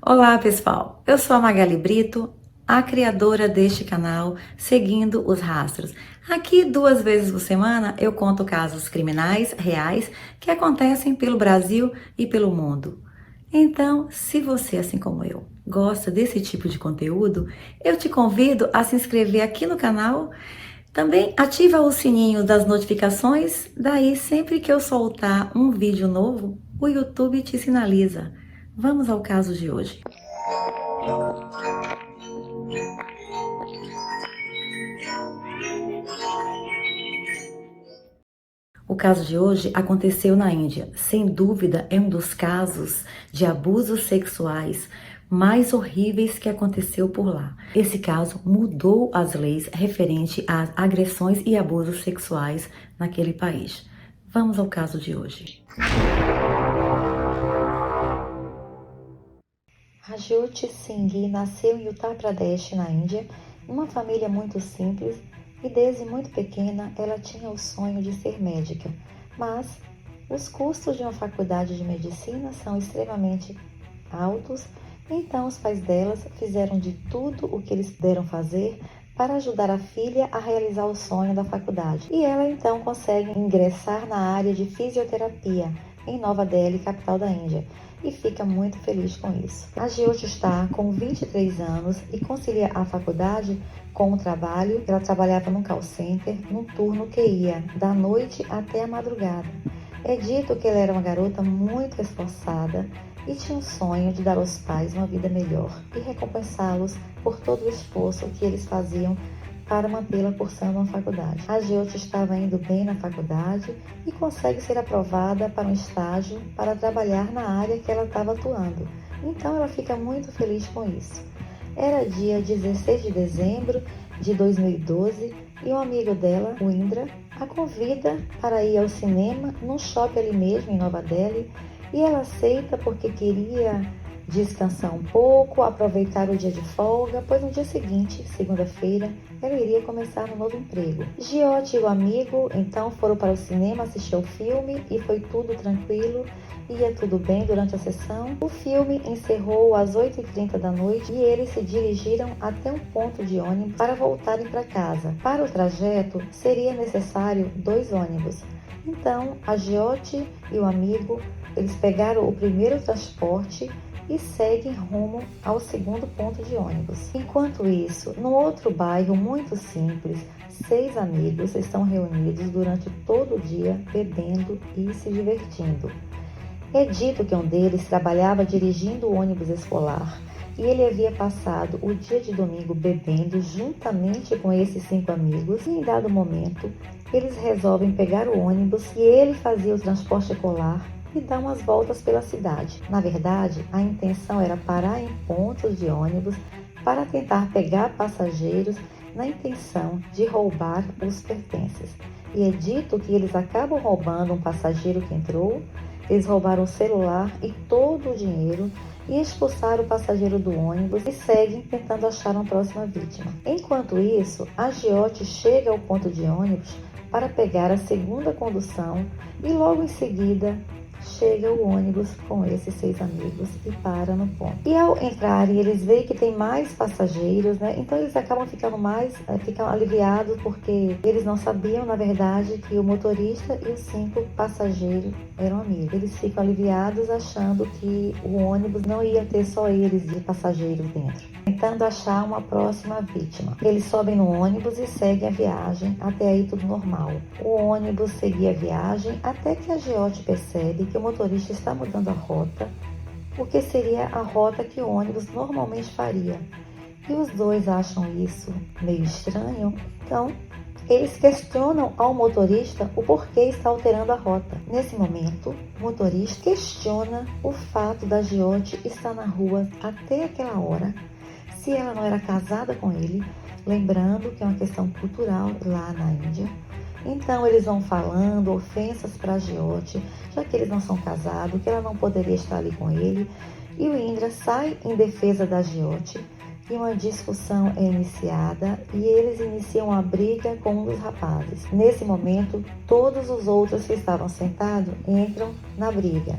Olá, pessoal. Eu sou a Magali Brito, a criadora deste canal Seguindo os Rastros. Aqui, 2 vezes por semana, eu conto casos criminais reais que acontecem pelo Brasil e pelo mundo. Então, se você, assim como eu, gosta desse tipo de conteúdo, eu te convido a se inscrever aqui no canal. Também ativa o sininho das notificações, daí sempre que eu soltar um vídeo novo, o YouTube te sinaliza. Vamos ao caso de hoje. O caso de hoje aconteceu na Índia. Sem dúvida, é um dos casos de abusos sexuais mais horríveis que aconteceu por lá. Esse caso mudou as leis referente às agressões e abusos sexuais naquele país. Vamos ao caso de hoje. Rajyoti Singh nasceu em Uttar Pradesh, na Índia, numa família muito simples e desde muito pequena ela tinha o sonho de ser médica, mas os custos de uma faculdade de medicina são extremamente altos, então os pais delas fizeram de tudo o que eles puderam fazer para ajudar a filha a realizar o sonho da faculdade. E ela então consegue ingressar na área de fisioterapia em Nova Delhi, capital da Índia, e fica muito feliz com isso. A Jyoti está com 23 anos e concilia a faculdade com o trabalho. Ela trabalhava num call center, num turno que ia da noite até a madrugada. É dito que ela era uma garota muito esforçada e tinha um sonho de dar aos pais uma vida melhor e recompensá-los por todo o esforço que eles faziam para mantê-la cursando uma faculdade. A Jyoti estava indo bem na faculdade e consegue ser aprovada para um estágio para trabalhar na área que ela estava atuando. Então ela fica muito feliz com isso. Era dia 16 de dezembro de 2012 e um amigo dela, o Indra, a convida para ir ao cinema num shopping ali mesmo em Nova Delhi, e ela aceita porque queria descansar um pouco, aproveitar o dia de folga, pois no dia seguinte, segunda-feira, ela iria começar um novo emprego. Jyoti e o amigo então foram para o cinema assistir ao filme e foi tudo tranquilo, ia tudo bem durante a sessão. O filme encerrou às 8h30 da noite e eles se dirigiram até um ponto de ônibus para voltarem para casa. Para o trajeto, seria necessário 2 ônibus. Então, a Jyoti e o amigo, eles pegaram o primeiro transporte e seguem rumo ao segundo ponto de ônibus. Enquanto isso, num outro bairro muito simples, 6 amigos estão reunidos durante todo o dia, bebendo e se divertindo. É dito que um deles trabalhava dirigindo o ônibus escolar e ele havia passado o dia de domingo bebendo juntamente com esses 5 amigos, e em dado momento eles resolvem pegar o ônibus e ele fazia o transporte escolar e dar umas voltas pela cidade. Na verdade, a intenção era parar em pontos de ônibus para tentar pegar passageiros na intenção de roubar os pertences. E é dito que eles acabam roubando um passageiro que entrou, eles roubaram o celular e todo o dinheiro e expulsaram o passageiro do ônibus e seguem tentando achar uma próxima vítima. Enquanto isso, a Jyoti chega ao ponto de ônibus para pegar a segunda condução e logo em seguida chega o ônibus com esses 6 amigos e para no ponto. E ao entrarem, eles veem que tem mais passageiros, né? Então eles acabam ficam aliviados, porque eles não sabiam, na verdade, que o motorista e os 5 passageiros eram amigos. Eles ficam aliviados achando que o ônibus não ia ter só eles de passageiros dentro, tentando achar uma próxima vítima. Eles sobem no ônibus e seguem a viagem, até aí tudo normal. O ônibus seguia a viagem até que a Jyoti percebe que o motorista está mudando a rota, porque seria a rota que o ônibus normalmente faria. E os dois acham isso meio estranho, então eles questionam ao motorista o porquê está alterando a rota. Nesse momento, o motorista questiona o fato da Jyoti estar na rua até aquela hora, se ela não era casada com ele, lembrando que é uma questão cultural lá na Índia. Então eles vão falando ofensas para a Jyoti, já que eles não são casados, que ela não poderia estar ali com ele. E o Indra sai em defesa da Jyoti e uma discussão é iniciada e eles iniciam uma briga com um dos rapazes. Nesse momento, todos os outros que estavam sentados entram na briga.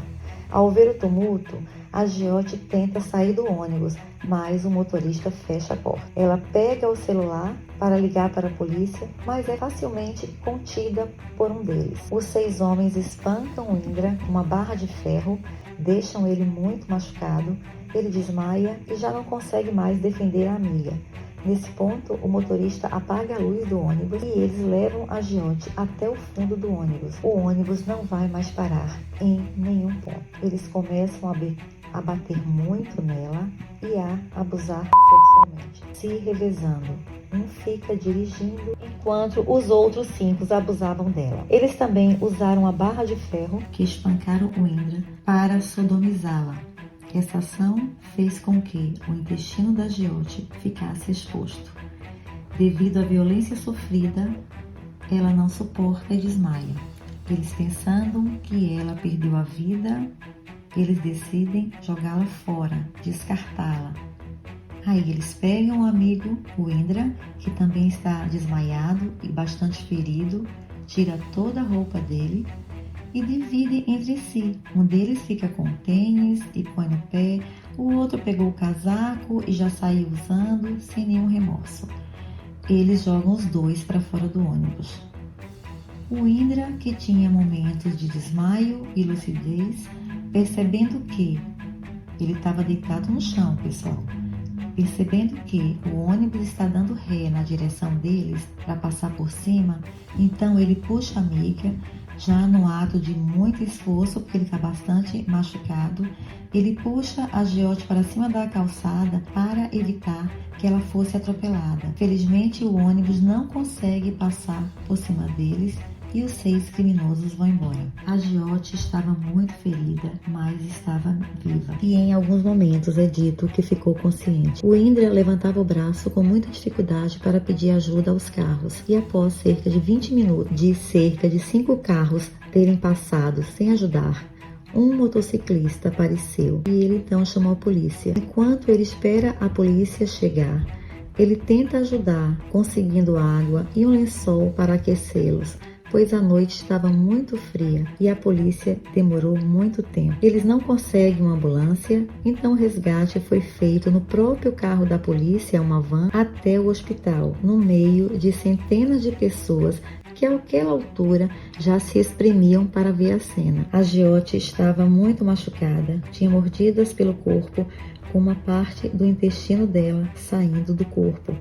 Ao ver o tumulto, a Jyoti tenta sair do ônibus, mas o motorista fecha a porta. Ela pega o celular para ligar para a polícia, mas é facilmente contida por um deles. Os 6 homens espancam o Indra com uma barra de ferro, deixam ele muito machucado, ele desmaia e já não consegue mais defender a amiga. Nesse ponto, o motorista apaga a luz do ônibus e eles levam a Jyoti até o fundo do ônibus. O ônibus não vai mais parar em nenhum ponto. Eles começam a bater muito nela e a abusar sexualmente, se revezando. Um fica dirigindo enquanto os outros 5 abusavam dela. Eles também usaram a barra de ferro que espancaram o Indra para sodomizá-la. Essa ação fez com que o intestino da Jyoti ficasse exposto. Devido à violência sofrida, ela não suporta e desmaia. Eles, pensando que ela perdeu a vida, eles decidem jogá-la fora, descartá-la. Aí eles pegam o amigo, o Indra, que também está desmaiado e bastante ferido, tira toda a roupa dele e dividem entre si. Um deles fica com o tênis e põe no pé, o outro pegou o casaco e já saiu usando sem nenhum remorso. Eles jogam os 2 para fora do ônibus. O Indra, que tinha momentos de desmaio e lucidez, percebendo que ele estava deitado no chão, pessoal. Percebendo que o ônibus está dando ré na direção deles para passar por cima, então ele puxa a amiga, já no ato de muito esforço, porque ele está bastante machucado, ele puxa a Jyoti para cima da calçada para evitar que ela fosse atropelada. Felizmente, o ônibus não consegue passar por cima deles e os 6 criminosos vão embora. A Jyoti estava muito ferida, mas estava viva. E em alguns momentos é dito que ficou consciente. O Indra levantava o braço com muita dificuldade para pedir ajuda aos carros. E após cerca de 20 minutos de cerca de 5 carros terem passado sem ajudar, um motociclista apareceu e ele então chamou a polícia. Enquanto ele espera a polícia chegar, ele tenta ajudar, conseguindo água e um lençol para aquecê-los, pois a noite estava muito fria e a polícia demorou muito tempo. Eles não conseguem uma ambulância, então o resgate foi feito no próprio carro da polícia, uma van, até o hospital, no meio de centenas de pessoas que àquela altura já se espremiam para ver a cena. A Jyoti estava muito machucada, tinha mordidas pelo corpo, com uma parte do intestino dela saindo do corpo.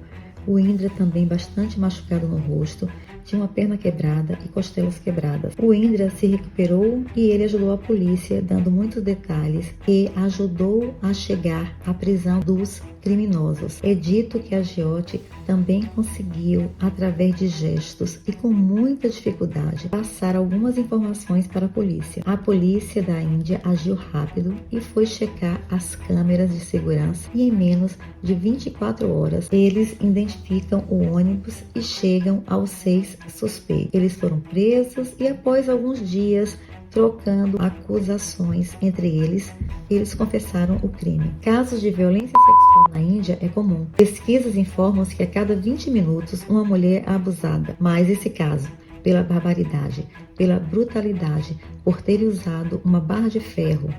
O Indra também bastante machucado no rosto, tinha uma perna quebrada e costelas quebradas. O Indra se recuperou e ele ajudou a polícia, dando muitos detalhes e ajudou a chegar à prisão dos criminosos. É dito que a Jyoti também conseguiu, através de gestos e com muita dificuldade, passar algumas informações para a polícia. A polícia da Índia agiu rápido e foi checar as câmeras de segurança e em menos de 24 horas eles identificam o ônibus e chegam aos 6 suspeitos. Eles foram presos e após alguns dias trocando acusações entre eles, eles confessaram o crime. Casos de violência sexual na Índia é comum. Pesquisas informam que a cada 20 minutos uma mulher é abusada. Mas esse caso, pela barbaridade, pela brutalidade, por ter usado uma barra de ferro,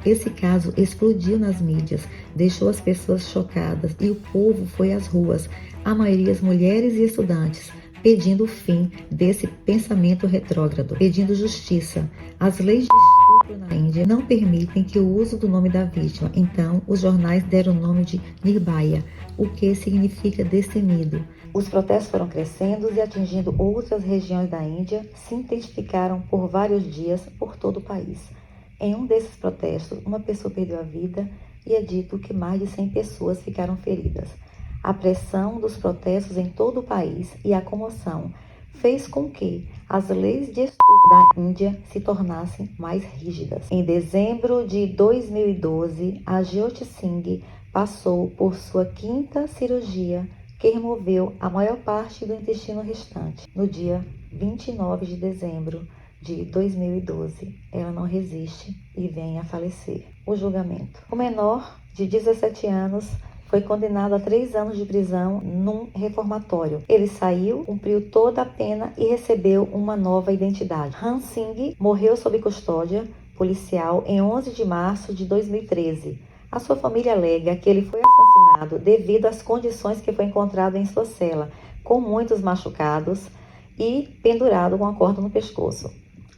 esse caso explodiu nas mídias, deixou as pessoas chocadas e o povo foi às ruas, a maioria as mulheres e estudantes, pedindo o fim desse pensamento retrógrado, pedindo justiça. As leis de estupro na Índia não permitem que o uso do nome da vítima, então os jornais deram o nome de Nirbhaya, o que significa destemido. Os protestos foram crescendo e atingindo outras regiões da Índia, se intensificaram por vários dias por todo o país. Em um desses protestos, uma pessoa perdeu a vida e é dito que mais de 100 pessoas ficaram feridas. A pressão dos protestos em todo o país e a comoção fez com que as leis de estupro da Índia se tornassem mais rígidas. Em dezembro de 2012, a Jyoti Singh passou por sua 5ª cirurgia, que removeu a maior parte do intestino restante. No dia 29 de dezembro de 2012, ela não resiste e vem a falecer. O julgamento. O menor, de 17 anos, foi condenado a 3 anos de prisão num reformatório. Ele saiu, cumpriu toda a pena e recebeu uma nova identidade. Han Singh morreu sob custódia policial em 11 de março de 2013. A sua família alega que ele foi assassinado devido às condições que foi encontrado em sua cela, com muitos machucados e pendurado com a corda no pescoço.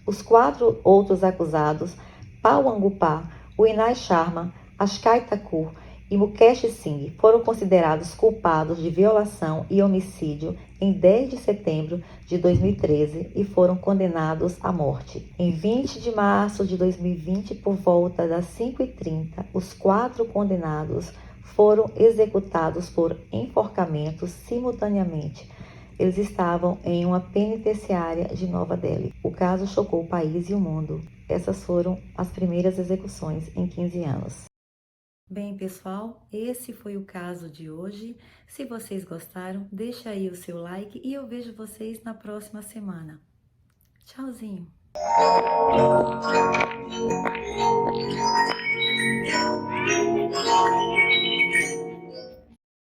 Os 4 outros acusados, Pawangupá, Winay Sharma, Ashkai Thakur e Mukesh Singh, foram considerados culpados de violação e homicídio em 10 de setembro de 2013 e foram condenados à morte. Em 20 de março de 2020, por volta das 5h30, os 4 condenados foram executados por enforcamento simultaneamente. Eles estavam em uma penitenciária de Nova Delhi. O caso chocou o país e o mundo. Essas foram as primeiras execuções em 15 anos. Bem, pessoal, esse foi o caso de hoje. Se vocês gostaram, deixa aí o seu like e eu vejo vocês na próxima semana. Tchauzinho!